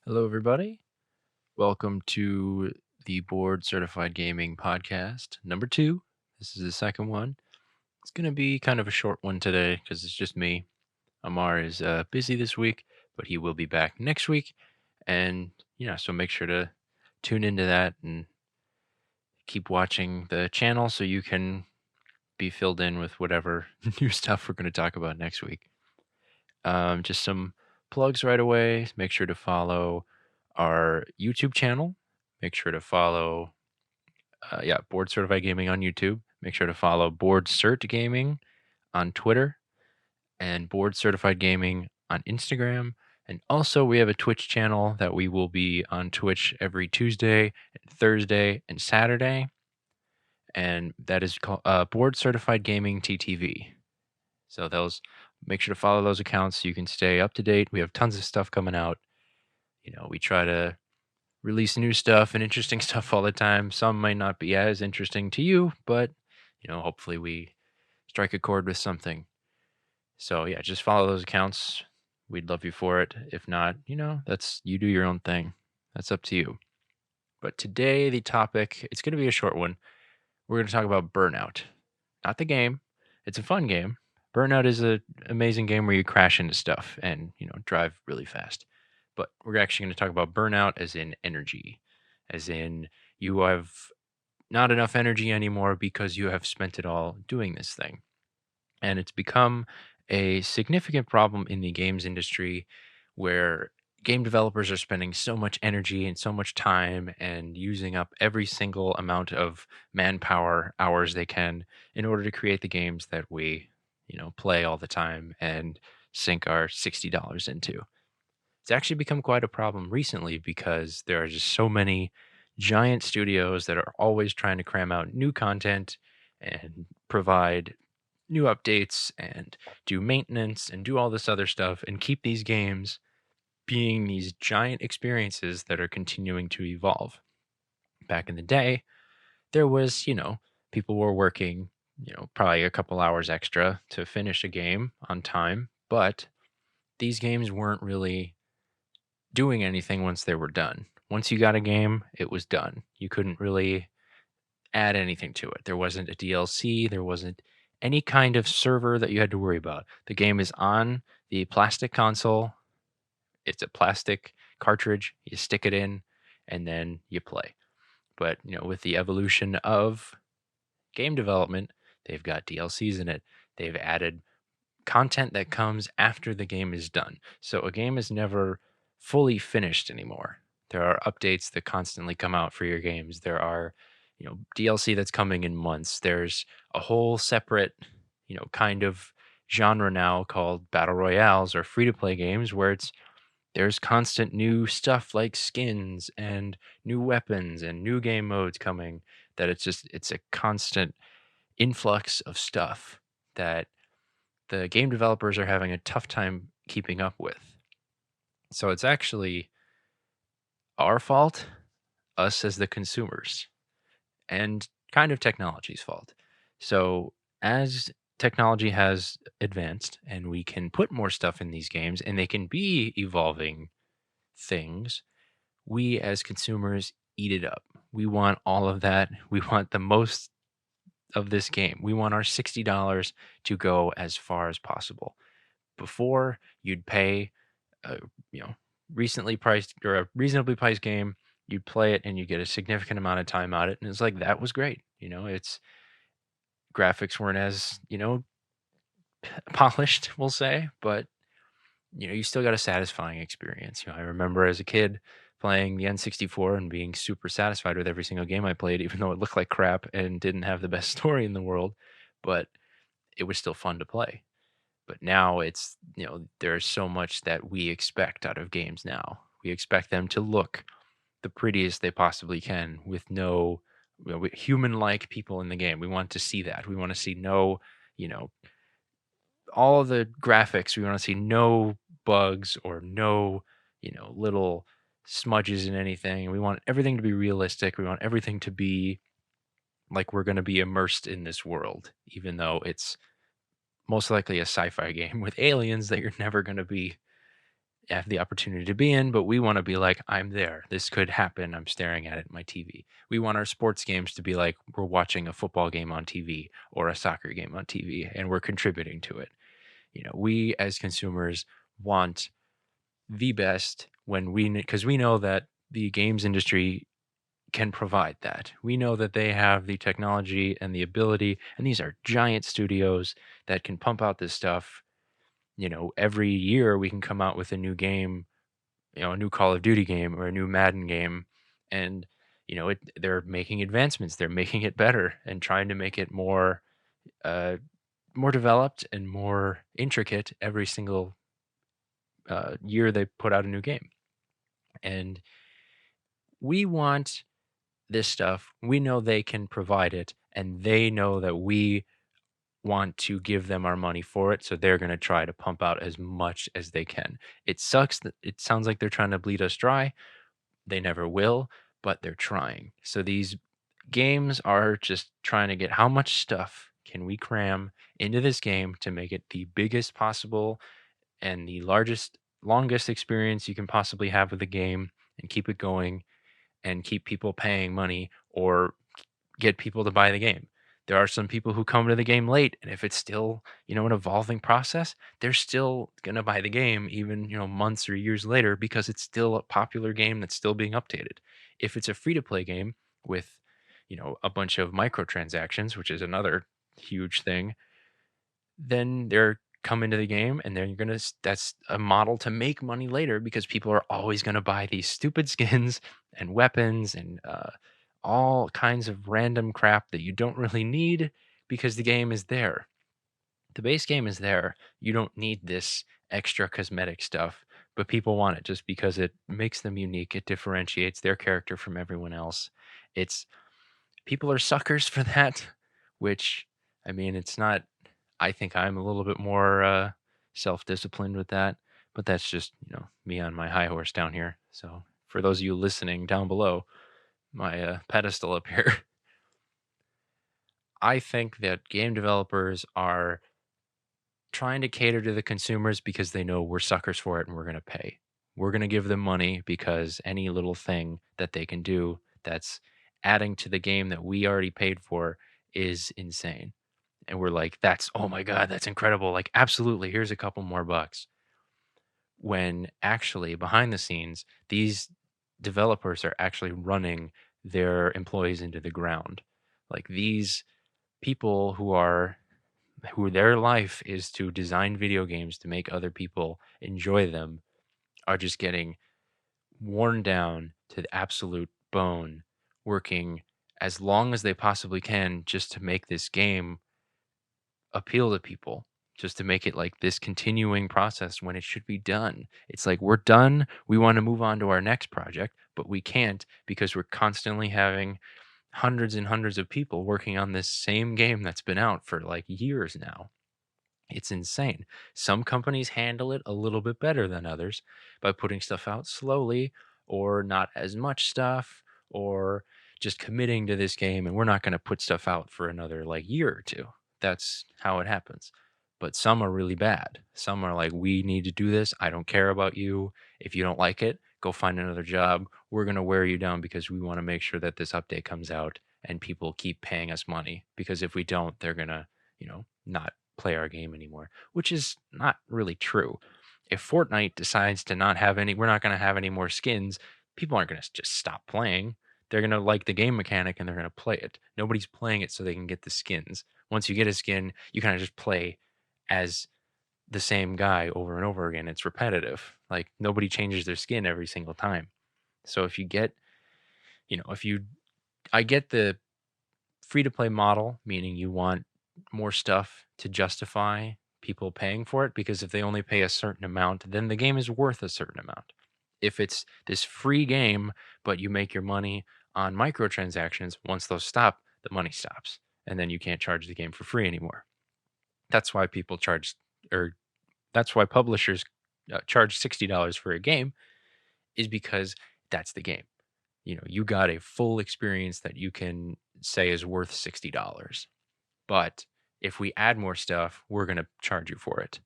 Hello, everybody. Welcome to the Board Certified Gaming Podcast number two. This is the second one. It's going to be kind of a short one today because it's just me. Amar is busy this week, but he will be back next week. And, so make sure to tune into that and keep watching the channel so you can be filled in with whatever new stuff we're going to talk about next week. Just some plugs right away. Make sure to follow our YouTube channel. Make sure to follow, Board Certified Gaming on YouTube. Make sure to follow Board Cert Gaming on Twitter and Board Certified Gaming on Instagram. And also, we have a Twitch channel that we will be on Twitch every Tuesday, Thursday, and Saturday. And that is called Board Certified Gaming TTV. So those, make sure to follow those accounts so you can stay up to date. We have tons of stuff coming out. We try to release new stuff and interesting stuff all the time. Some might not be as interesting to you, but hopefully we strike a chord with something. So yeah, just follow those accounts. We'd love you for it. If not, that's you do your own thing. That's up to you. But today the topic, it's going to be a short one. We're going to talk about Burnout. Not the game. It's a fun game. Burnout is an amazing game where you crash into stuff and, drive really fast. But we're actually going to talk about burnout as in energy, as in you have not enough energy anymore because you have spent it all doing this thing. And it's become a significant problem in the games industry where game developers are spending so much energy and so much time and using up every single amount of manpower hours they can in order to create the games that we, play all the time and sink our $60 into. It's actually become quite a problem recently because there are just so many giant studios that are always trying to cram out new content and provide new updates and do maintenance and do all this other stuff and keep these games being these giant experiences that are continuing to evolve. Back in the day, there was, people were working, probably a couple hours extra to finish a game on time, but these games weren't really doing anything once they were done. Once you got a game, it was done. You couldn't really add anything to it. There wasn't a DLC, there wasn't any kind of server that you had to worry about. The game is on the plastic console. It's a plastic cartridge. You stick it in and then you play. But, with the evolution of game development, they've got DLCs in it. They've added content that comes after the game is done. So a game is never fully finished anymore. There are updates that constantly come out for your games. There are, DLC that's coming in months. There's a whole separate, kind of genre now called battle royales or free to play games where there's constant new stuff like skins and new weapons and new game modes coming that it's a constant influx of stuff that the game developers are having a tough time keeping up with. So it's actually our fault, us as the consumers, and kind of technology's fault. So as technology has advanced and we can put more stuff in these games and they can be evolving things, we as consumers eat it up. We want all of that. We want the most of this game. We want our $60 to go as far as possible. Before you'd pay a recently priced or a reasonably priced game, you'd play it and you get a significant amount of time out of it, and it's like that was great. It's graphics weren't as polished, we'll say, but you still got a satisfying experience. I remember as a kid playing the N64 and being super satisfied with every single game I played, even though it looked like crap and didn't have the best story in the world, but it was still fun to play. But now it's, there's so much that we expect out of games now. We expect them to look the prettiest they possibly can with no human like people in the game. We want to see that. We want to see no, you know, all of the graphics. We want to see no bugs or no, little smudges in anything. We want everything to be realistic. We want everything to be like we're going to be immersed in this world, even though it's most likely a sci-fi game with aliens that you're never going to be have the opportunity to be in, but we want to be like, I'm there. This could happen. I'm staring at it in my TV. We want our sports games to be like we're watching a football game on TV or a soccer game on TV and we're contributing to it. We as consumers want the best when because we know that the games industry can provide that. We know that they have the technology and the ability, and these are giant studios that can pump out this stuff. Every year we can come out with a new game, a new Call of Duty game or a new Madden game, and they're making advancements. They're making it better and trying to make it uh, more developed and more intricate every single year they put out a new game. And we want this stuff. We know they can provide it, and they know that we want to give them our money for it. So they're going to try to pump out as much as they can. It sucks that it sounds like they're trying to bleed us dry. They never will, but they're trying. So these games are just trying to get how much stuff can we cram into this game to make it the biggest possible and the longest experience you can possibly have with the game and keep it going and keep people paying money or get people to buy the game. There are some people who come to the game late, and if it's still, an evolving process, they're still gonna buy the game even, months or years later because it's still a popular game that's still being updated. If it's a free to play game with, a bunch of microtransactions, which is another huge thing, then they're come into the game and they're gonna that's a model to make money later because people are always gonna buy these stupid skins and weapons and all kinds of random crap that you don't really need because the game is there. The base game is there. You don't need this extra cosmetic stuff, but people want it just because it makes them unique. It differentiates their character from everyone else. It's People are suckers for that, which I mean, it's not I think I'm a little bit more self-disciplined with that, but that's just, me on my high horse down here. So, for those of you listening down below, my pedestal up here, I think that game developers are trying to cater to the consumers because they know we're suckers for it and we're going to pay. We're going to give them money because any little thing that they can do that's adding to the game that we already paid for is insane. And we're like, oh my God, that's incredible. Like, absolutely, here's a couple more bucks. When actually, behind the scenes, these developers are actually running their employees into the ground. Like, these people who their life is to design video games to make other people enjoy them are just getting worn down to the absolute bone, working as long as they possibly can just to make this game appeal to people, just to make it like this continuing process when it should be done. It's like we're done, we want to move on to our next project, but we can't because we're constantly having hundreds and hundreds of people working on this same game that's been out for like years now. It's insane. Some companies handle it a little bit better than others by putting stuff out slowly or not as much stuff or just committing to this game and we're not going to put stuff out for another like year or two. That's how it happens. But some are really bad. Some are like, we need to do this. I don't care about you. If you don't like it, go find another job. We're going to wear you down because we want to make sure that this update comes out and people keep paying us money. Because if we don't, they're going to, not play our game anymore, which is not really true. If Fortnite decides to not have any, we're not going to have any more skins, people aren't going to just stop playing. They're going to like the game mechanic and they're going to play it. Nobody's playing it so they can get the skins. Once you get a skin, you kind of just play as the same guy over and over again. It's repetitive. Like nobody changes their skin every single time. So if you get, if you, I get the free to play model, meaning you want more stuff to justify people paying for it because if they only pay a certain amount, then the game is worth a certain amount. If it's this free game, but you make your money on microtransactions, once those stop, the money stops. And then you can't charge the game for free anymore. That's why people charge, or that's why publishers charge $60 for a game, is because that's the game. You got a full experience that you can say is worth $60. But if we add more stuff, we're going to charge you for it.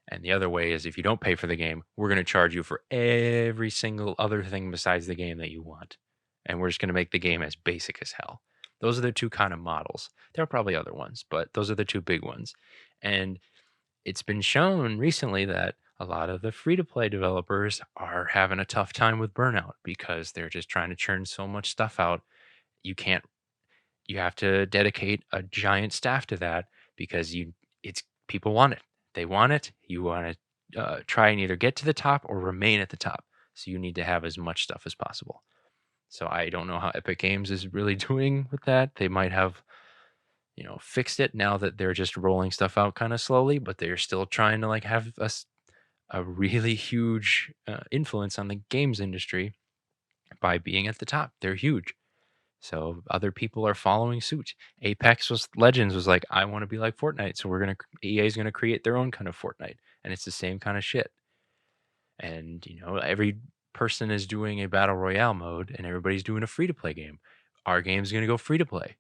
And the other way is if you don't pay for the game, we're going to charge you for every single other thing besides the game that you want. And we're just going to make the game as basic as hell. Those are the two kind of models. There are probably other ones, but those are the two big ones. And it's been shown recently that a lot of the free to play developers are having a tough time with burnout because they're just trying to churn so much stuff out. You can't you have to dedicate a giant staff to that because it's people want it. They want it. You want to try and either get to the top or remain at the top. So you need to have as much stuff as possible. So I don't know how Epic Games is really doing with that. They might have, fixed it now that they're just rolling stuff out kind of slowly, but they're still trying to like have a really huge influence on the games industry by being at the top. They're huge. So other people are following suit. Apex was Legends was like, I want to be like Fortnite, so EA is gonna create their own kind of Fortnite, and it's the same kind of shit. And every person is doing a battle royale mode, and everybody's doing a free to play game. Our game's gonna go free to play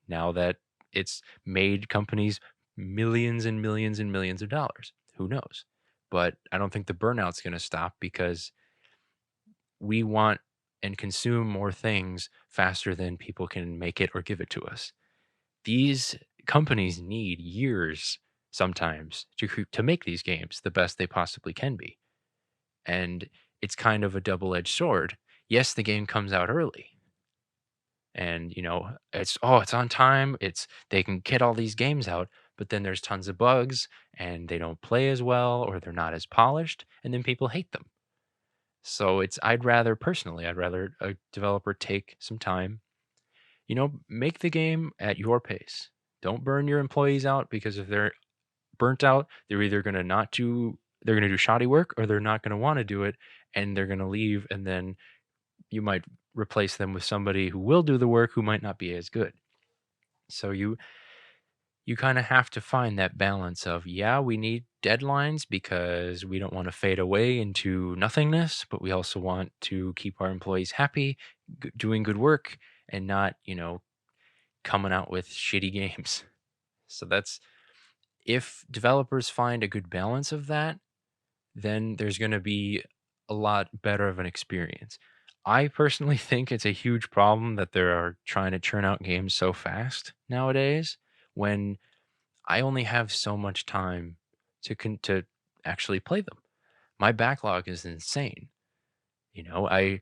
now that it's made companies millions and millions and millions of dollars. Who knows? But I don't think the burnout's gonna stop because we want and consume more things faster than people can make it or give it to us. These companies need years sometimes to make these games the best they possibly can be. And it's kind of a double-edged sword. Yes, the game comes out early and it's on time, it's they can get all these games out, but then there's tons of bugs and they don't play as well or they're not as polished and then people hate them. So I'd rather a developer take some time, make the game at your pace. Don't burn your employees out because if they're burnt out, they're either going to not do they're going to do shoddy work or they're not going to want to do it and they're going to leave and then you might replace them with somebody who will do the work who might not be as good. So you kind of have to find that balance of, yeah, we need deadlines because we don't want to fade away into nothingness, but we also want to keep our employees happy, doing good work, and not, coming out with shitty games. So that's if developers find a good balance of that, then there's going to be a lot better of an experience. I personally think it's a huge problem that they are trying to churn out games so fast nowadays when I only have so much time to actually play them. My backlog is insane. I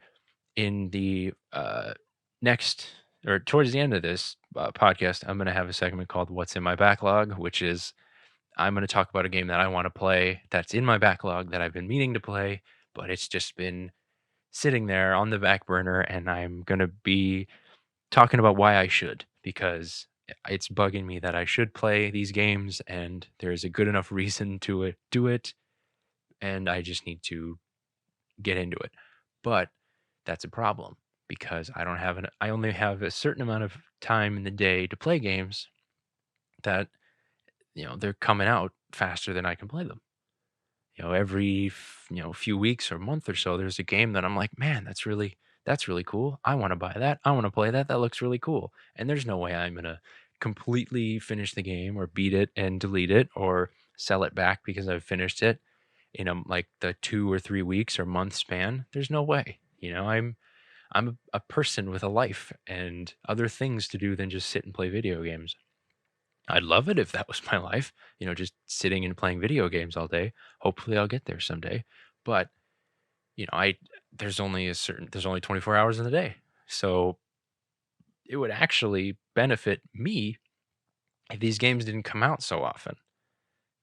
in the next or towards the end of this podcast, I'm going to have a segment called "What's in My Backlog," which is I'm going to talk about a game that I want to play that's in my backlog that I've been meaning to play, but it's just been sitting there on the back burner, and I'm going to be talking about why I should because it's bugging me that I should play these games and there's a good enough reason to do it and I just need to get into it. But that's a problem because I only have a certain amount of time in the day to play games that they're coming out faster than I can play them. Every few weeks or month or so there's a game that I'm like, "Man, that's really cool. I want to buy that. I want to play that. That looks really cool." And there's no way I'm going to completely finish the game or beat it and delete it or sell it back because I've finished it in like the 2 or 3 weeks or month span. There's no way. I'm a person with a life and other things to do than just sit and play video games. I'd love it if that was my life, just sitting and playing video games all day. Hopefully I'll get there someday. But, I there's only 24 hours in the day. So it would actually benefit me if these games didn't come out so often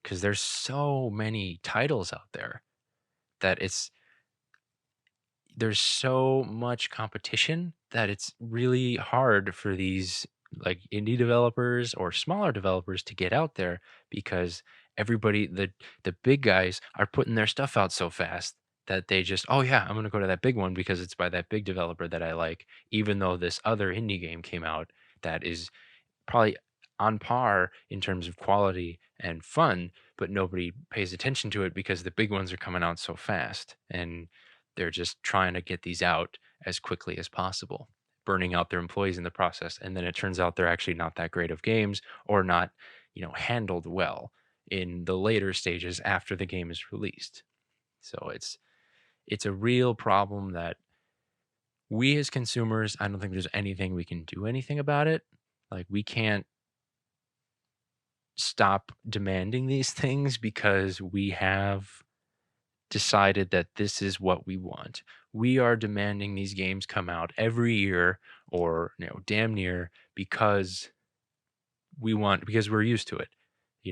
because there's so many titles out there that there's so much competition that it's really hard for these like indie developers or smaller developers to get out there because everybody the big guys are putting their stuff out so fast that they just, oh yeah, I'm going to go to that big one because it's by that big developer that I like, even though this other indie game came out that is probably on par in terms of quality and fun, but nobody pays attention to it because the big ones are coming out so fast and they're just trying to get these out as quickly as possible, burning out their employees in the process. And then it turns out they're actually not that great of games or not, handled well. in the later stages after the game is released. So it's a real problem that we as consumers, I don't think there's anything we can do anything about it. Like we can't stop demanding these things because we have decided that this is what we want. We are demanding these games come out every year or damn near because because we're used to it.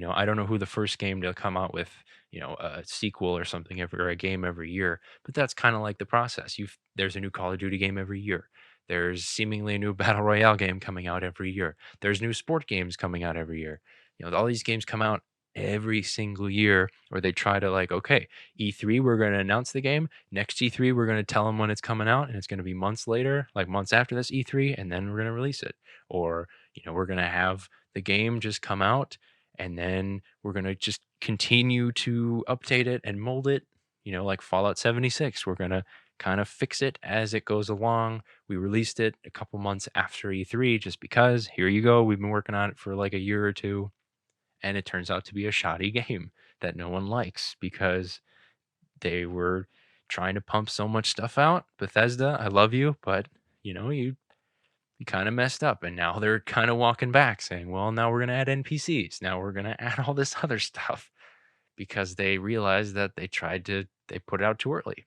I don't know who the first game to come out with, a sequel or something every or a game every year, but that's kind of like the process. There's a new Call of Duty game every year. There's seemingly a new battle royale game coming out every year. There's new sport games coming out every year. All these games come out every single year, or they try to like, okay, E3, we're going to announce the game. Next E3, we're going to tell them when it's coming out, and it's going to be months later, like months after this E3, and then we're going to release it. Or, we're going to have the game just come out and then we're going to just continue to update it and mold it, like Fallout 76. We're going to kind of fix it as it goes along. We released it a couple months after E3 just because here you go. We've been working on it for like a year or two and it turns out to be a shoddy game that no one likes because they were trying to pump so much stuff out. Bethesda, I love you, but you kind of messed up. And now they're kind of walking back saying, well, now we're going to add NPCs. Now we're going to add all this other stuff because they realized that they put it out too early.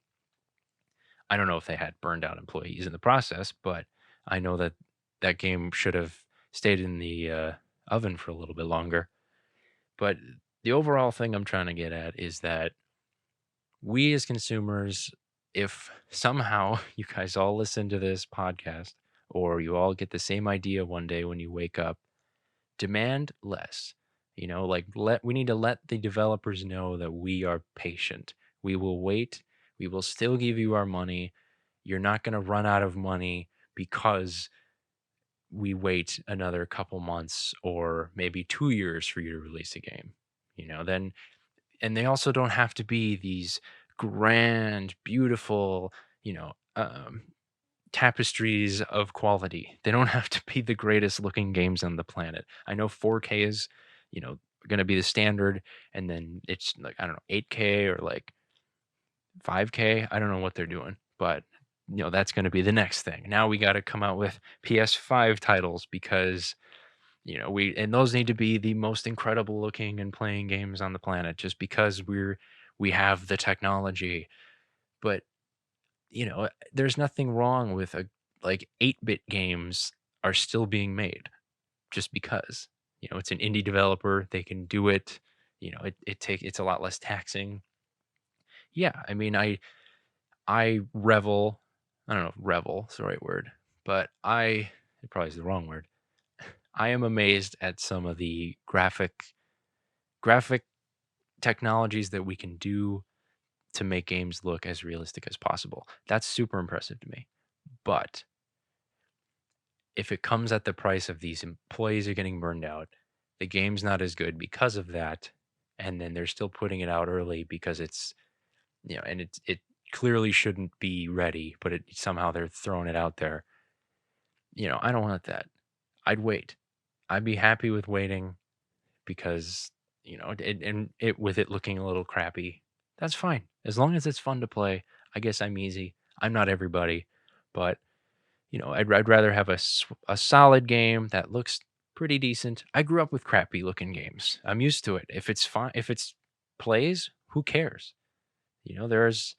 I don't know if they had burned out employees in the process, but I know that that game should have stayed in the oven for a little bit longer. But the overall thing I'm trying to get at is that we as consumers, if somehow you guys all listen to this podcast or you all get the same idea one day when you wake up, demand less. Like we need to let the developers know that we are patient. We will wait. We will still give you our money. You're not going to run out of money because we wait another couple months or maybe 2 years for you to release a game. Then and they also don't have to be these grand, beautiful, you know, um, tapestries of quality. They don't have to be the greatest looking games on the planet. I know 4K is, going to be the standard, and then it's like I don't know 8K or like 5K. I don't know what they're doing, but that's going to be the next thing. Now we got to come out with PS5 titles because and those need to be the most incredible looking and playing games on the planet just because we have the technology. But there's nothing wrong with a like 8-bit games are still being made just because it's an indie developer, they can do it. It's a lot less taxing. Yeah, I mean, I revel. I don't know if revel is the right word, but it probably is the wrong word. I am amazed at some of the graphic technologies that we can do to make games look as realistic as possible. That's super impressive to me. But if it comes at the price of these employees are getting burned out, the game's not as good because of that, and then they're still putting it out early because it's and it clearly shouldn't be ready, but somehow they're throwing it out there. I don't want that. I'd wait. I'd be happy with waiting because and it with it looking a little crappy, that's fine as long as it's fun to play. I guess I'm easy. I'm not everybody, but I'd rather have a solid game that looks pretty decent. I grew up with crappy looking games. I'm used to it. If it's fine, if it's plays, who cares? There's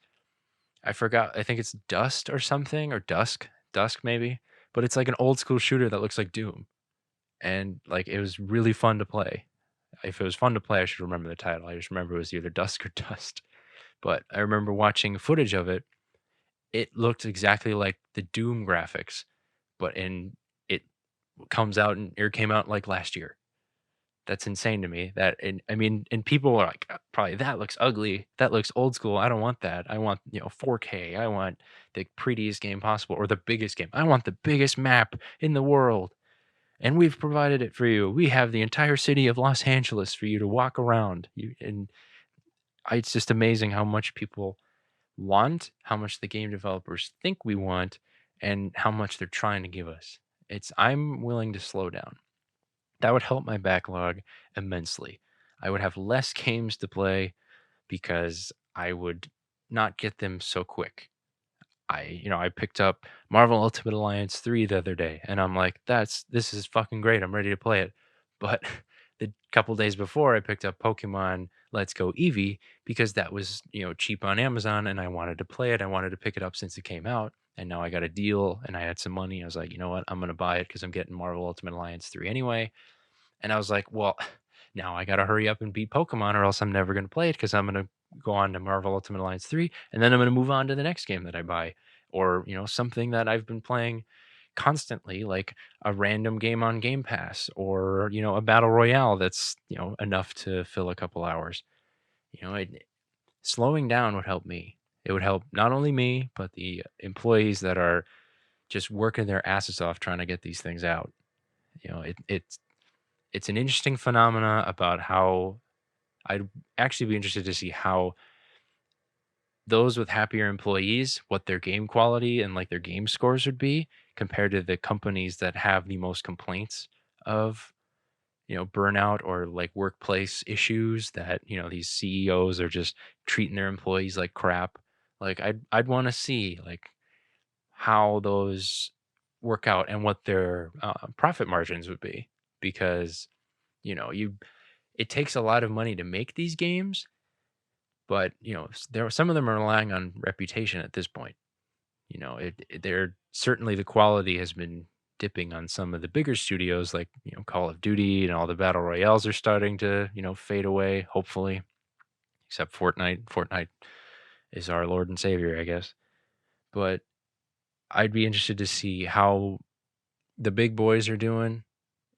I forgot. I think it's Dust or something or Dusk maybe, but it's like an old school shooter that looks like Doom, and like it was really fun to play. If it was fun to play, I should remember the title. I just remember it was either Dusk or Dust. But I remember watching footage of it. It looked exactly like the Doom graphics, but it comes out and it came out like last year. That's insane to me. And I mean, and people are like, probably that looks ugly. That looks old school. I don't want that. I want 4K. I want the prettiest game possible or the biggest game. I want the biggest map in the world. And we've provided it for you. We have the entire city of Los Angeles for you to walk around. It's just amazing how much people want, how much the game developers think we want, and how much they're trying to give us. I'm willing to slow down. That would help my backlog immensely. I would have less games to play because I would not get them so quick. I picked up Marvel Ultimate Alliance 3 the other day, and I'm like, this is fucking great. I'm ready to play it. But the couple days before, I picked up Pokemon Let's Go Eevee because that was, cheap on Amazon and I wanted to play it. I wanted to pick it up since it came out. And now I got a deal and I had some money. I was like, you know what? I'm going to buy it because I'm getting Marvel Ultimate Alliance 3 anyway. And I was like, well, now I got to hurry up and beat Pokemon or else I'm never going to play it because I'm going to go on to Marvel Ultimate Alliance 3 and then I'm going to move on to the next game that I buy or, something that I've been playing constantly like a random game on Game Pass or, a battle royale that's, enough to fill a couple hours. Slowing down would help me. It would help not only me, but the employees that are just working their asses off trying to get these things out. It's an interesting phenomena about how I'd actually be interested to see how those with happier employees, what their game quality and like their game scores would be compared to the companies that have the most complaints of, burnout or like workplace issues that, these CEOs are just treating their employees like crap. Like I'd want to see like how those work out and what their profit margins would be because, you it takes a lot of money to make these games, but there are some of them are relying on reputation at this point. They're certainly the quality has been dipping on some of the bigger studios like Call of Duty and all the battle royales are starting to fade away. Hopefully, except Fortnite. Fortnite is our Lord and Savior, I guess. But I'd be interested to see how the big boys are doing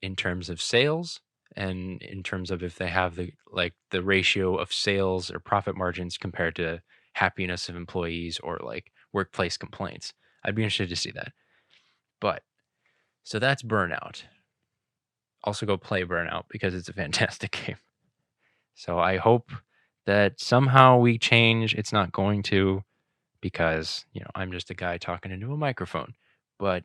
in terms of sales and in terms of if they have the ratio of sales or profit margins compared to happiness of employees or like workplace complaints. I'd be interested to see that. But so that's Burnout. Also go play Burnout because it's a fantastic game. So I hope that somehow we change. It's not going to because, I'm just a guy talking into a microphone. But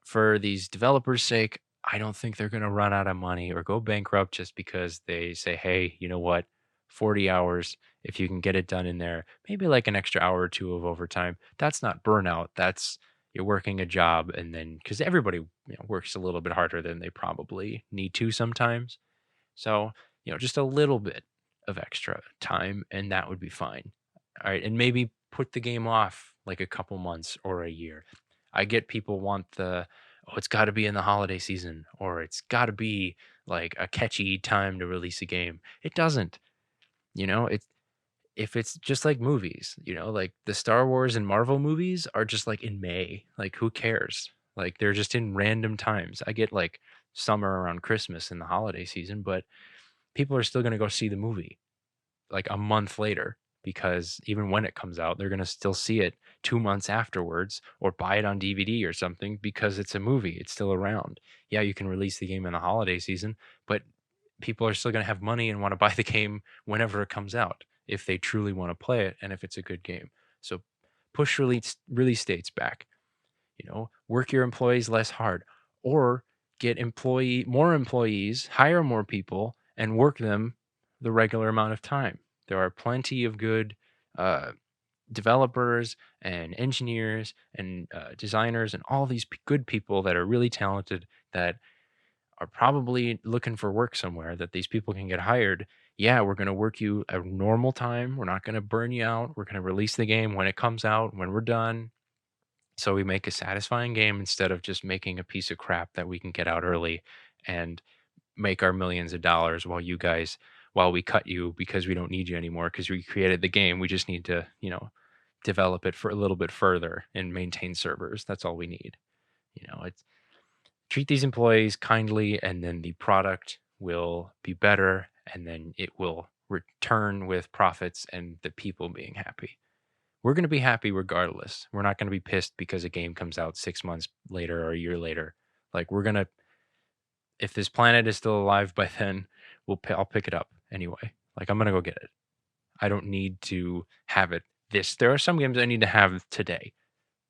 for these developers' sake, I don't think they're going to run out of money or go bankrupt just because they say, hey, you know what? 40 hours, if you can get it done in there, maybe like an extra hour or two of overtime. That's not burnout. That's you're working a job. And then because everybody works a little bit harder than they probably need to sometimes. So, just a little bit of extra time and that would be fine. All right. And maybe put the game off like a couple months or a year. I get people want it's got to be in the holiday season or it's got to be like a catchy time to release a game. It doesn't, it's if it's just like movies, like the Star Wars and Marvel movies are just like in May. Like who cares? Like they're just in random times. I get like summer around Christmas and the holiday season, but people are still going to go see the movie like a month later because even when it comes out, they're going to still see it 2 months afterwards or buy it on DVD or something because it's a movie. It's still around. Yeah, you can release the game in the holiday season, but people are still going to have money and want to buy the game whenever it comes out if they truly want to play it and if it's a good game. So push release dates back. Work your employees less hard or get more employees, hire more people and work them the regular amount of time. There are plenty of good uh, developers and engineers and designers and all these good people that are really talented that are probably looking for work somewhere that these people can get hired. Yeah, we're going to work you a normal time. We're not going to burn you out. We're going to release the game when it comes out, when we're done. So we make a satisfying game instead of just making a piece of crap that we can get out early and make our millions of dollars while we cut you because we don't need you anymore because we created the game. We just need to, develop it for a little bit further and maintain servers. That's all we need. It's treat these employees kindly and then the product will be better and then it will return with profits and the people being happy. We're going to be happy regardless. We're not going to be pissed because a game comes out 6 months later or a year later. Like we're going to if this planet is still alive by then, I'll pick it up anyway. Like I'm going to go get it. I don't need to have it there are some games I need to have today.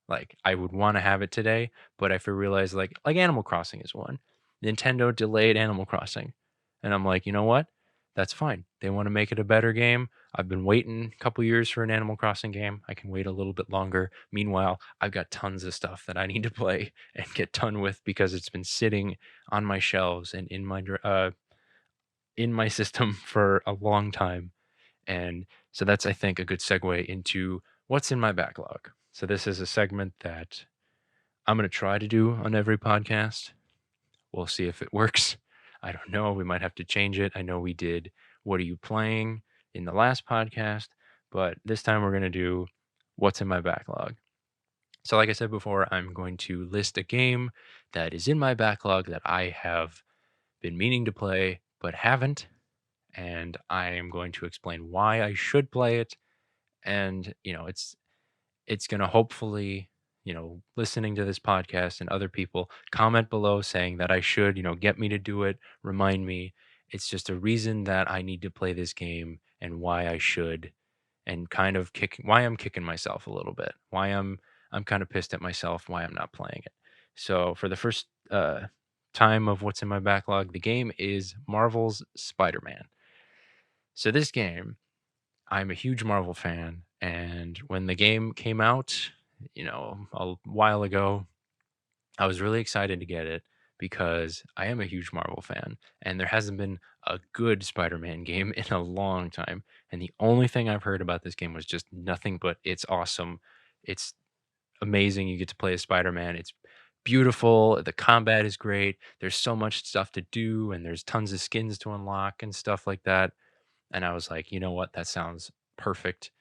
Like I would want to have it today, but if I realize like Animal Crossing is one. Nintendo delayed Animal Crossing. And I'm like, you know what? That's fine. They want to make it a better game. I've been waiting a couple years for an Animal Crossing game. I can wait a little bit longer. Meanwhile, I've got tons of stuff that I need to play and get done with because it's been sitting on my shelves and in my system for a long time. And so that's, I think, a good segue into what's in my backlog. So this is a segment that I'm going to try to do on every podcast. We'll see if it works. I don't know. We might have to change it. I know we did What Are You Playing in the last podcast, but this time we're going to do What's in My Backlog. So, like I said before, I'm going to list a game that is in my backlog that I have been meaning to play but haven't. And I am going to explain why I should play it. And, it's going to hopefully, listening to this podcast and other people comment below saying that I should, get me to do it, remind me. It's just a reason that I need to play this game and why I should, and kind of why I'm kicking myself a little bit, why I'm kind of pissed at myself, why I'm not playing it. So for the first time of what's in my backlog, the game is Marvel's Spider-Man. So this game, I'm a huge Marvel fan, and when the game came out, a while ago, I was really excited to get it because I am a huge Marvel fan, and there hasn't been a good Spider-Man game in a long time. And the only thing I've heard about this game was just nothing but it's awesome. It's amazing. You get to play as Spider-Man. It's beautiful. The combat is great. There's so much stuff to do, and there's tons of skins to unlock and stuff like that. And I was like, you know what? That sounds perfect.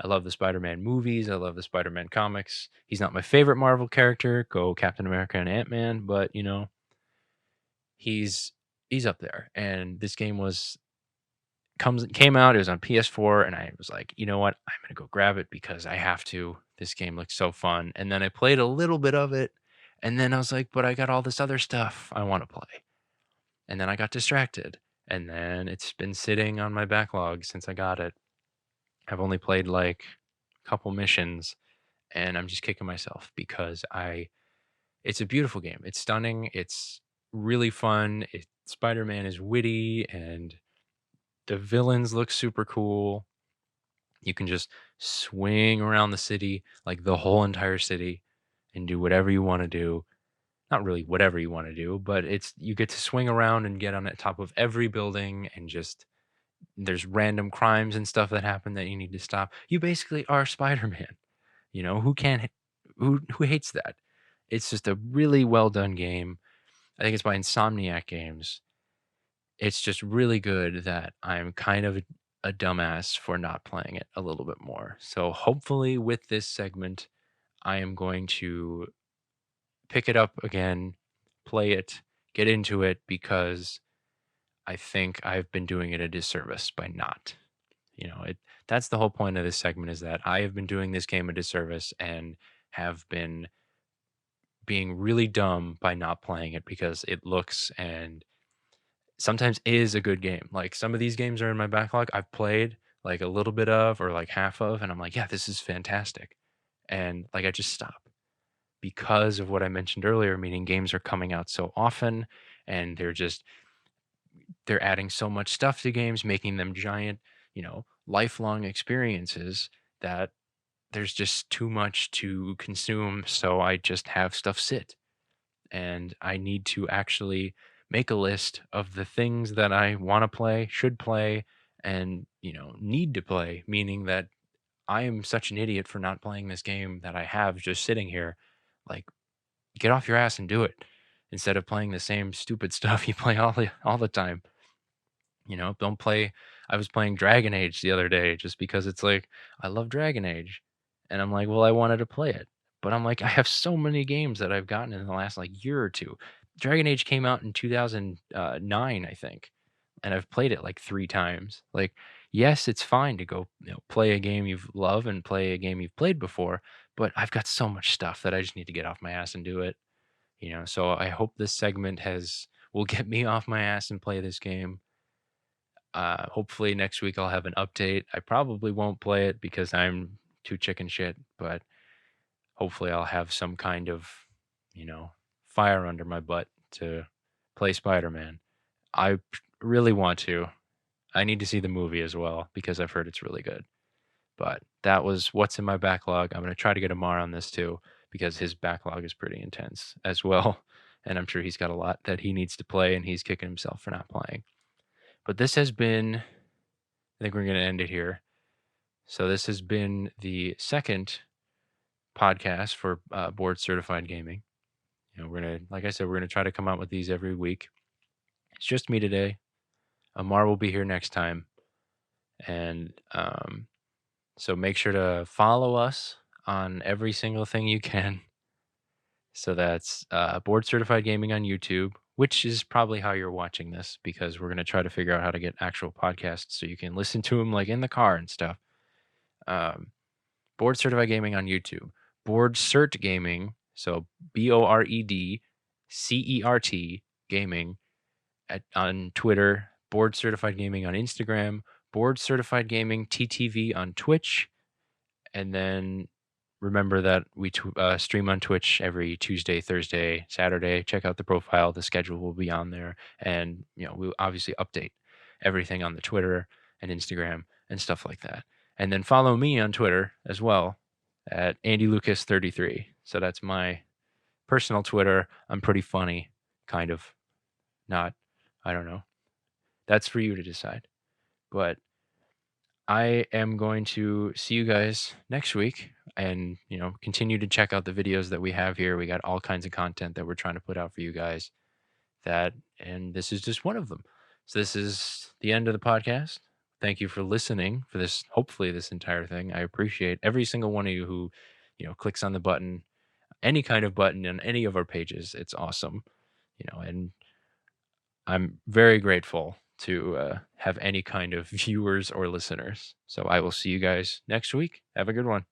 I love the Spider-Man movies. I love the Spider-Man comics. He's not my favorite Marvel character. Go Captain America and Ant-Man, but he's he's up there. And this game came out. It was on PS4, and I was like, you know what? I'm gonna go grab it because I have to. This game looks so fun. And then I played a little bit of it, and then I was like, but I got all this other stuff I want to play. And then I got distracted, and then it's been sitting on my backlog since I got it. I've only played like a couple missions, and I'm just kicking myself because I it's a beautiful game. It's stunning. It's really fun. Spider-Man is witty and the villains look super cool. You can just swing around the city, like the whole entire city, and do whatever you want to do. Not really whatever you want to do, but it's you get to swing around and get on the top of every building and just there's random crimes and stuff that happen that you need to stop. You basically are Spider-Man. Who can't who hates that? It's just a really well done game. I think it's by Insomniac Games. It's just really good that I'm kind of a dumbass for not playing it a little bit more. So hopefully with this segment, I am going to pick it up again, play it, get into it because I think I've been doing it a disservice by not. That's the whole point of this segment is that I have been doing this game a disservice and have been being really dumb by not playing it because it looks and sometimes is a good game. Like some of these games are in my backlog. I've played like a little bit of or like half of, and I'm like, yeah, this is fantastic. And like I just stop because of what I mentioned earlier, meaning games are coming out so often and they're adding so much stuff to games, making them giant, lifelong experiences that there's just too much to consume. So I just have stuff sit and I need to actually make a list of the things that I want to play, should play, and need to play, meaning that I am such an idiot for not playing this game that I have just sitting here. Like, get off your ass and do it instead of playing the same stupid stuff you play all the time. Don't play. I was playing Dragon Age the other day just because it's like I love Dragon Age, and I'm like, well, I wanted to play it, but I'm like, I have so many games that I've gotten in the last like year or two. Dragon Age came out in 2009, I think, and I've played it like 3 times. Like, yes, it's fine to go play a game you've loved and play a game you've played before, but I've got so much stuff that I just need to get off my ass and do it. So I hope this segment has will get me off my ass and play this game. Hopefully next week I'll have an update. I probably won't play it because I'm too chicken shit, but hopefully I'll have some kind of, you know, fire under my butt to play Spider-Man. I really want to. I need to see the movie as well because I've heard it's really good. But that was what's in my backlog. I'm gonna try to get Amar on this too because his backlog is pretty intense as well, and I'm sure he's got a lot that he needs to play, and he's kicking himself for not playing. But this has been I think we're gonna end it here. So this has been the second podcast for, Board Certified Gaming. We're gonna like I said, we're gonna try to come out with these every week. It's just me today. Amar will be here next time, and, so make sure to follow us on every single thing you can. So that's Board Certified Gaming on YouTube, which is probably how you're watching this because we're going to try to figure out how to get actual podcasts so you can listen to them like in the car and stuff. Um, Board Certified Gaming on YouTube, Board Cert Gaming, so BOREDCERT Gaming on Twitter, Board Certified Gaming on Instagram, Board Certified Gaming TTV on Twitch, and then remember that we stream on Twitch every Tuesday, Thursday, Saturday. Check out the profile. The schedule will be on there. And, we'll obviously update everything on the Twitter and Instagram and stuff like that. And then follow me on Twitter as well at AndyLucas33. So that's my personal Twitter. I'm pretty funny, kind of. Not, I don't know. That's for you to decide. But I am going to see you guys next week and, continue to check out the videos that we have here. We got all kinds of content that we're trying to put out for you guys and this is just one of them. So this is the end of the podcast. Thank you for listening for this, hopefully this entire thing. I appreciate every single one of you who, clicks on the button, any kind of button on any of our pages. It's awesome, and I'm very grateful to have any kind of viewers or listeners. So I will see you guys next week. Have a good one.